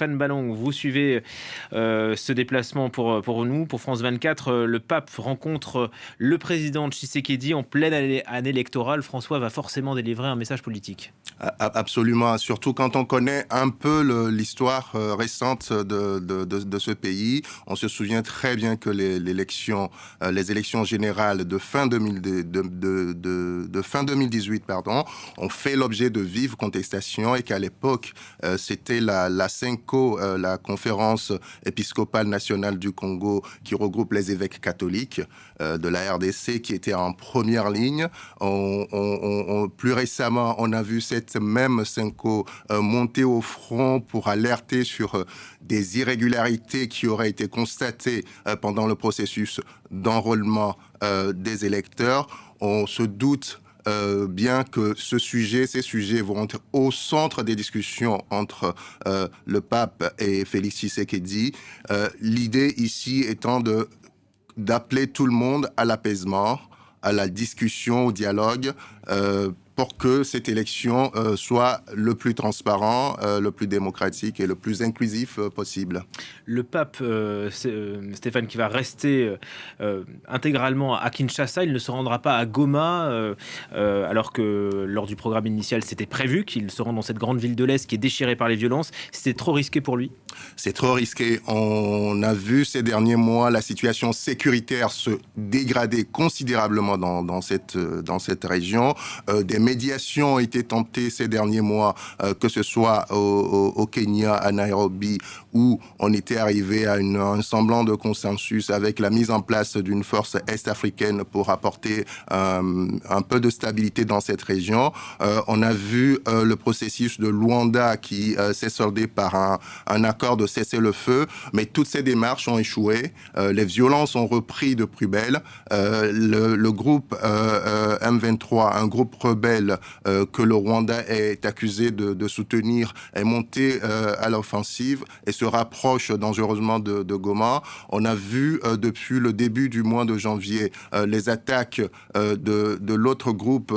Fan Ballon, vous suivez ce déplacement pour nous, pour France 24. Le pape rencontre le président Tshisekedi en pleine année électorale. François va forcément délivrer un message politique. Absolument, surtout quand on connaît un peu l'histoire récente de ce pays. On se souvient très bien que les élections générales de fin 2018 ont fait l'objet de vives contestations et qu'à l'époque, c'était la CENCO, la conférence épiscopale nationale du Congo, qui regroupe les évêques catholiques de la RDC, qui était en première ligne. Plus récemment, on a vu cette même CENCO monter au front pour alerter sur des irrégularités qui auraient été constatées pendant le processus d'enrôlement des électeurs. On se doute bien que ces sujets vont être au centre des discussions entre le pape et Félix Tshisekedi. L'idée ici étant d'appeler tout le monde à l'apaisement, à la discussion, au dialogue, pour que cette élection soit le plus transparent, le plus démocratique et le plus inclusif possible. Le pape, Stéphane, qui va rester intégralement à Kinshasa, il ne se rendra pas à Goma, alors que lors du programme initial, c'était prévu qu'il se rende dans cette grande ville de l'Est qui est déchirée par les violences. C'était trop risqué pour lui? C'est trop risqué. On a vu ces derniers mois la situation sécuritaire se dégrader considérablement dans cette région. Des médiations ont été tentées ces derniers mois, que ce soit au Kenya, à Nairobi, où on était arrivé à un semblant de consensus avec la mise en place d'une force est-africaine pour apporter un peu de stabilité dans cette région. On a vu le processus de Luanda qui s'est soldé par un accord de cessez-le-feu, mais toutes ces démarches ont échoué. Les violences ont repris de plus belle. Le groupe M23, un groupe rebelle que le Rwanda est accusé de soutenir, est monté à l'offensive et se rapproche dangereusement de Goma. On a vu depuis le début du mois de janvier les attaques de l'autre groupe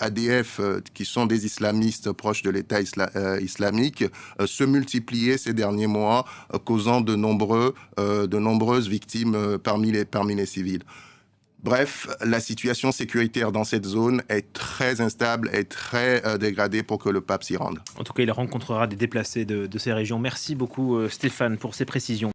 ADF, qui sont des islamistes proches de l'État islamique, se multiplier ces derniers mois, causant de nombreuses victimes parmi les civils. Bref, la situation sécuritaire dans cette zone est très instable et très dégradée pour que le pape s'y rende. En tout cas, il rencontrera des déplacés de ces régions. Merci beaucoup Stéphane pour ces précisions.